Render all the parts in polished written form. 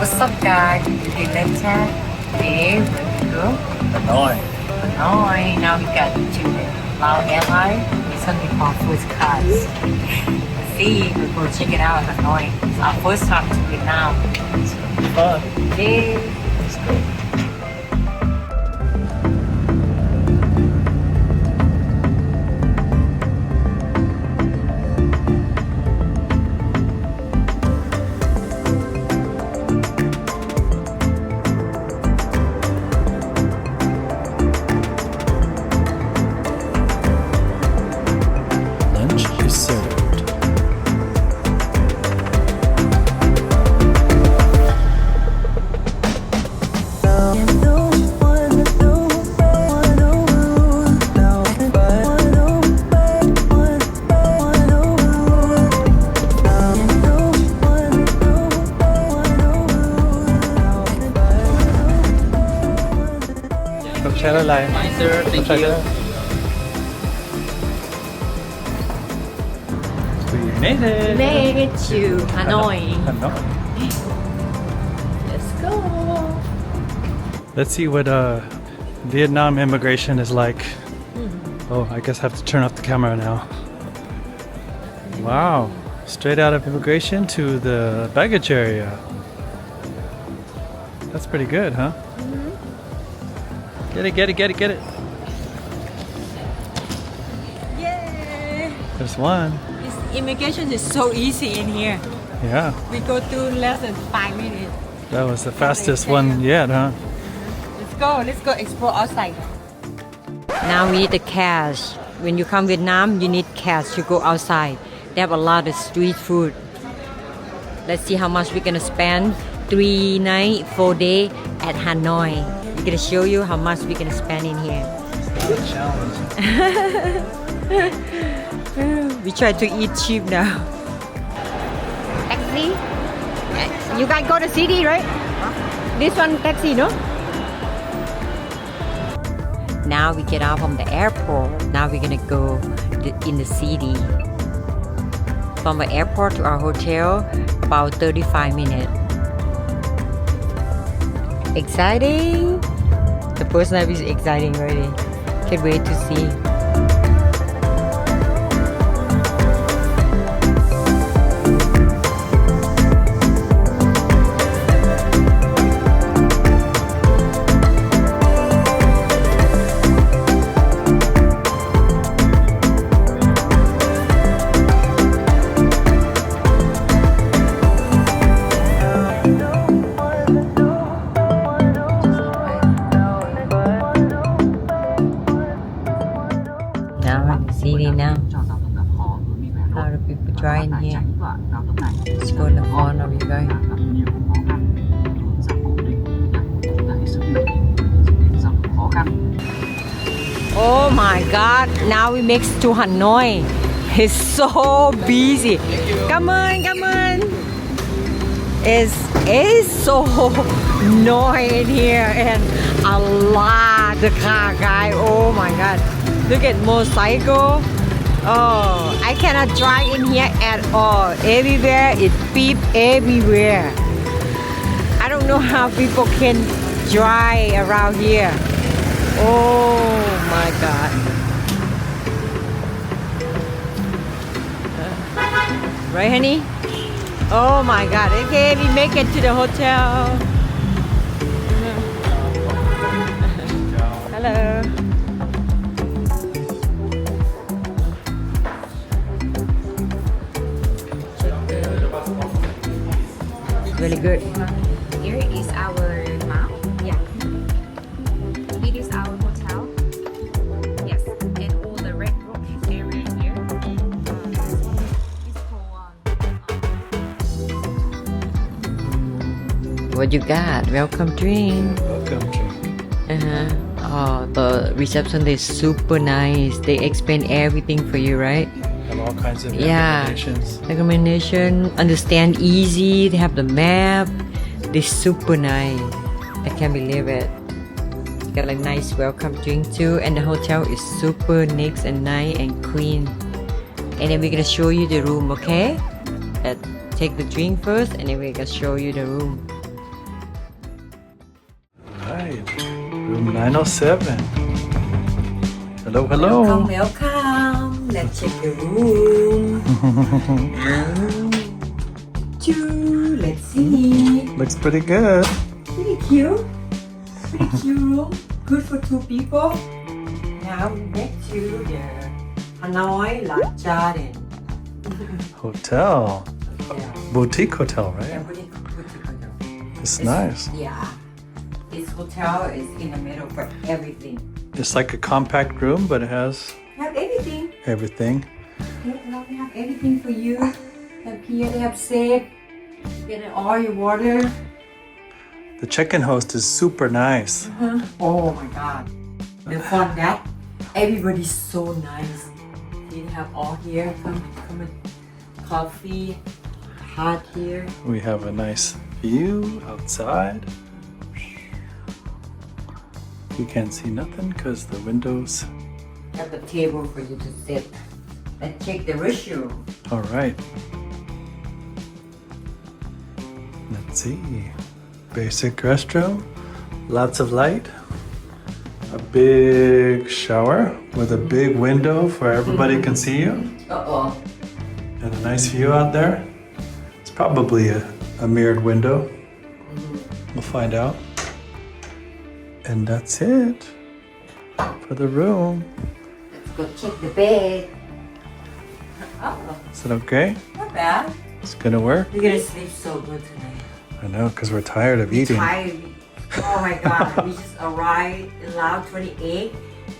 What's up, guys? BeautyLovesTech. Today we're going to Hanoi. Hanoi. Now we got to Lao Airline. It's something called first class. Let's see, we'll go check it out. Hanoi. It's our first time to Vietnam. Fun. Yay! Let's go. Lunch is served. Không share nó lại. Hi sir, thank you. We made it. Made it to Hanoi. Hanoi. Let's go. Let's see what Vietnam immigration is like. Oh, I guess I have to turn off the camera now. Wow, straight out of immigration to the baggage area. That's pretty good, huh? Get it, get it, get it, get it. Yay! There's one. This immigration is so easy in here. Yeah, We go through less than 5 minutes. that was the fastest one yet, huh? Let's go explore outside. Now we need the cash. When you come Vietnam, you need cash to go outside. They have a lot of street food. Let's see how much we're gonna spend. 3 nights, 4 days at Hanoi. We're gonna show you how much we're gonna spend in here. Challenge. We try to eat cheap now. Taxi? You guys go to city, right? This one taxi, no? Now we get out from the airport. Now we're gonna go in the city. From the airport to our hotel, about 35 minutes. Exciting! The first night is exciting already. Can't wait to see. Now I'm in the city now. A lot of people trying here. Let's go in the front of you guys. Oh my god, now we make it to Hanoi. It's so busy. Come on, come on. It's so noisy in here and a lot of car guy. Oh my god. Look at motorcycle. Oh, I cannot drive in here at all. Everywhere it beep everywhere. I don't know how people can drive around here. Oh my god. Right, honey? Oh my god. Okay, we make it to the hotel. Hello. Really good. Here is our map. Yeah. It is our hotel. Yes, and all the red rock area here. It's called. What you got? Welcome drink. Welcome drink. Oh, the reception is super nice. They explain everything for you, right? Have all kinds of Yeah. recommendations. Recommendation, understand easy. They have the map. They're super nice. I can't believe it. Got a nice welcome drink too, and the hotel is super neat and nice and clean. And then we're gonna show you the room, okay? Take the drink first, and then we're gonna show you the room. Room 907. Hello, hello. Welcome, welcome. Let's check the room. Let's see. Looks pretty good. Pretty cute. Pretty cute room. Good for 2 people. Now we back to the Hanoi Jardin Hotel. Hotel. Boutique hotel, Yeah, right? boutique hotel. It's nice. Yeah. This hotel is in the middle for everything. It's like a compact room, but it has Have everything. everything. Okay, now we have everything for you. Have here, they have safe. Get all your water. The check-in host is super nice. Oh my god. The front desk, everybody's so nice. They have all here. Come and coffee, hot here. We have a nice view outside. You can't see nothing because the windows. Have a table for you to sit. Let's check the restroom. All right. Let's see. Basic restroom, lots of light, a big shower with a big window for everybody can see you, Uh-oh. and a nice view out there. It's probably a mirrored window. We'll find out. And that's it for the room. Let's go check the bed. Oh, Is it okay? not bad. It's gonna work? We're gonna sleep so good tonight. I know, because we're tired of eating. Tired. Oh my god, we just arrived in Lao 28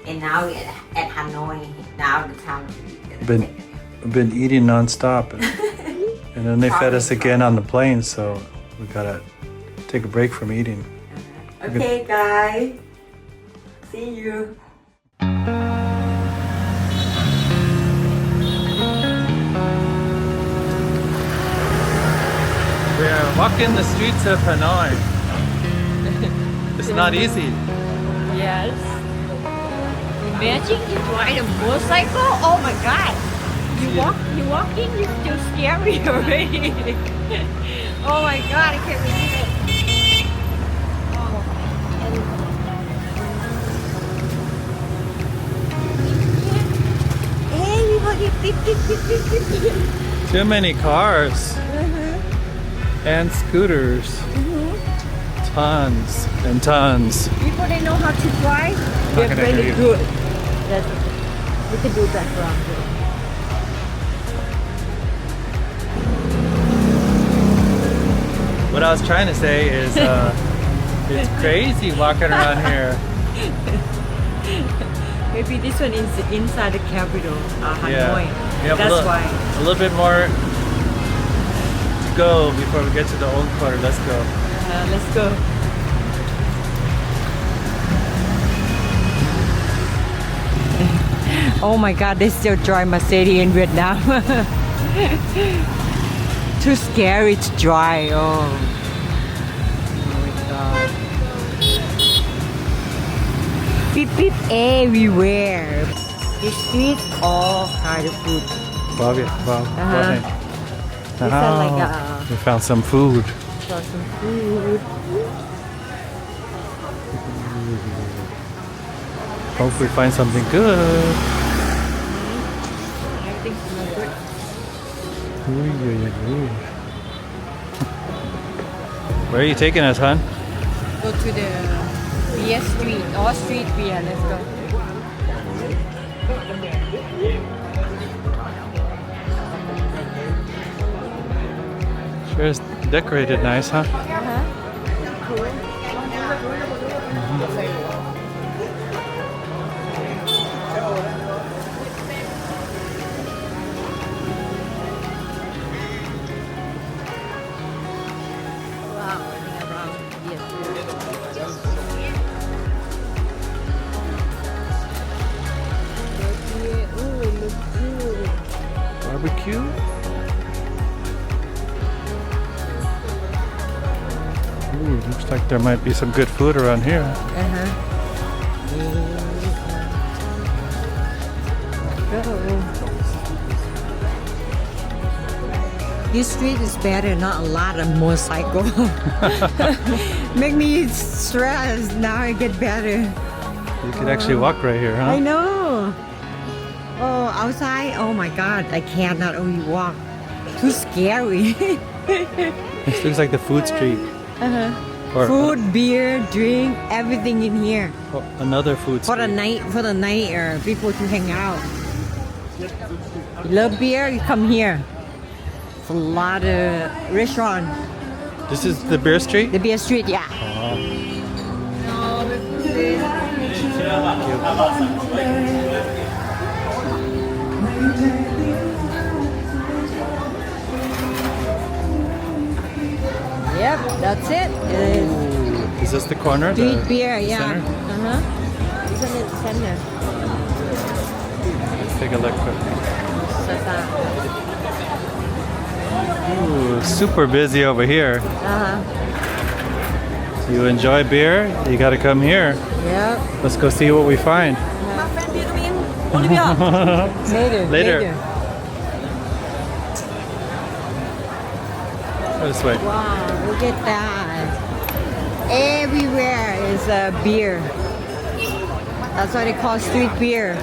and now we're at Hanoi. Now the time to eat. We've been eating nonstop, and then they fed us again on the plane, so we gotta take a break from eating. Okay guys, see you. We are walking the streets of Hanoi. It's not easy. Yes. Imagine you ride a motorcycle. Oh my god. You walk in, you're still scary already. Oh my god, I can't believe it. Hey, everybody, beep. Too many cars and scooters. Tons and tons. People they know how to drive, Not they're gonna hear really you. good. That's, we can do that around here. What I was trying to say is it's crazy walking around here. Maybe this one is inside the capital, Hanoi. We have That's why. a little bit more to go before we get to the old quarter. Let's go. Let's go. Oh my god, they still drive Mercedes in Vietnam. Too scary to drive. Oh my god. Beep beep everywhere. The streets all kind of food. Bobby, Bob. It's like We found some food. got some food. Hope we find something good. Everything's so good. Where are you taking us, hon? Go to the beer street or street beer. Let's go. Sure is decorated nice, huh? Barbecue? Ooh, looks like there might be some good food around here. This street is better, not a lot of motorcycle. Make me stressed. Now I get better. You could actually walk right here, I huh? know. Oh, outside. Oh my God. I cannot only walk. Too scary. This looks like the food street. Or Food, beer, drink, everything in here. another food For street. the night, people to hang out. You love beer? You come here. It's a lot of restaurant. This is the beer street? The beer street, yeah. Yep, that's it. Is this the corner? Street The beer, yeah. center? Isn't it center? Let's take a look quick. Sasa. Ooh, super busy over here. Uh-huh. You enjoy beer? You gotta come here. Yep. Let's go see what we find. Later. This way. Wow, look at that. Everywhere is beer. That's why they call street beer.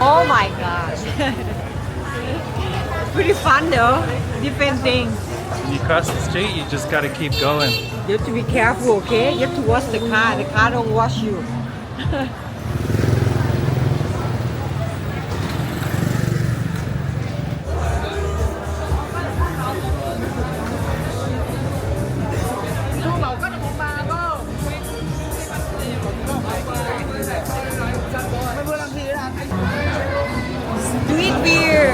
Oh my gosh. Pretty fun though. Different things. When you cross the street, you just gotta keep going. You have to be careful, okay? You have to wash the car. The car don't wash you. Street beer.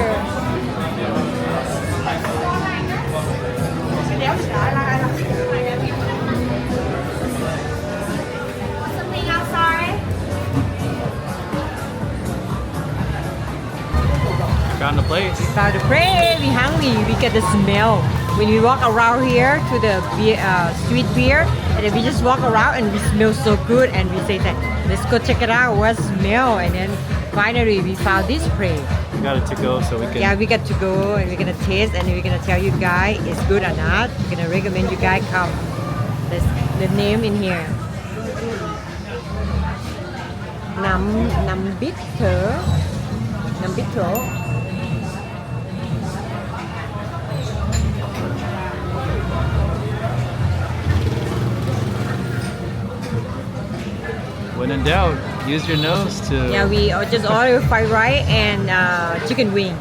Something else, sorry. Found a place. Found a place. We hungry. We get the smell. When we walk around here to the beer, street beer, and then we just walk around and we smell so good, and we say that let's go check it out. What smell? And then finally we found this place. We got it to go so we can. Yeah, we got to go and we're gonna taste and we're gonna tell you guys it's good or not. We're gonna recommend you guys come. There's the name in here. Nam bitter. When in doubt, use your nose to. Yeah, we just order fried rice and chicken wing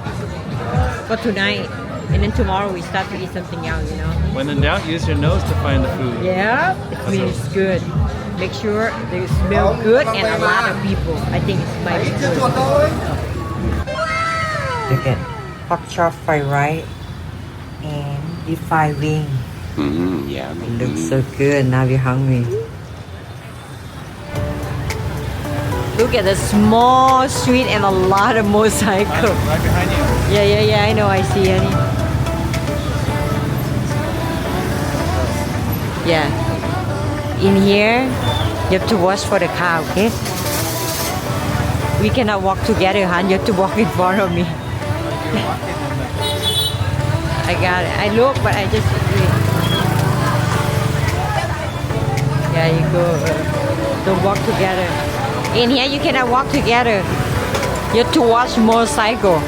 for tonight. And then tomorrow we start to eat something else, you know. When in doubt, use your nose to find the food. Yeah, it means good. Make sure they smell good and a lot of people. I think it might be good. Look at pork chop fried rice and deep fried wing. Yeah. It looks so good. Now we're hungry. Look at the small street and a lot of motorcycles. Right behind you. Yeah, I know. I see any. Yeah. In here, you have to watch for the car, okay? We cannot walk together, huh? You have to walk in front of me. I got it. I look, but I just wait. There you go. Don't walk together. In here, you cannot walk together. You have to watch motorcycle.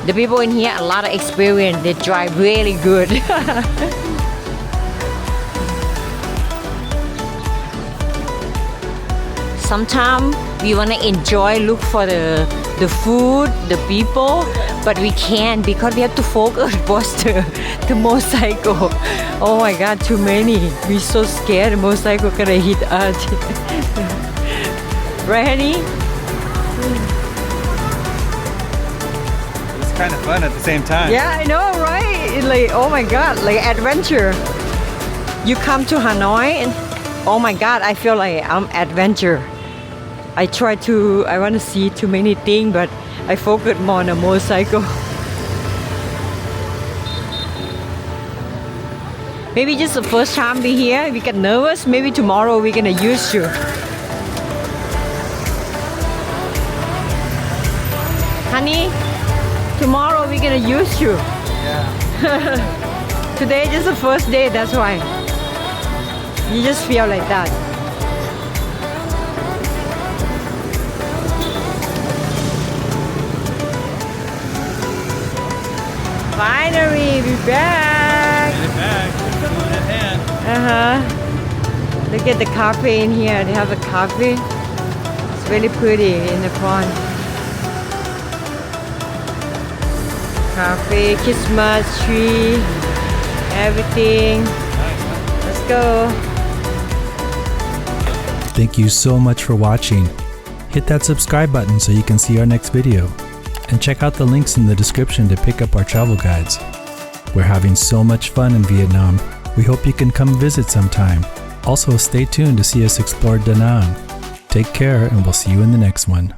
The people in here, a lot of experience. They drive really good. Sometimes we want to enjoy, look for the food, the people, but we can't because we have to focus watch the motorcycle. Oh my God, too many. We're so scared the motorcycle gonna hit us. Right, honey? It's kind of fun at the same time. Yeah, I know, right? It's like, oh my God, like adventure. You come to Hanoi and oh my God, I feel like I'm adventure. I want to see too many things, but I focus more on a motorcycle. Maybe just the first time we here, we get nervous. Maybe tomorrow we're gonna use you. honey, tomorrow we're gonna use you. Yeah. Today is the first day, that's why. You just feel like that. Finally, we're back. Get it back. Phone at hand. Look at the cafe in here. They have a cafe. It's really pretty in the front. Cafe, Christmas tree, everything. Let's go. Thank you so much for watching. Hit that subscribe button so you can see our next video. And check out the links in the description to pick up our travel guides. We're having so much fun in Vietnam. We hope you can come visit sometime. Also, stay tuned to see us explore Da Nang. Take care, and we'll see you in the next one.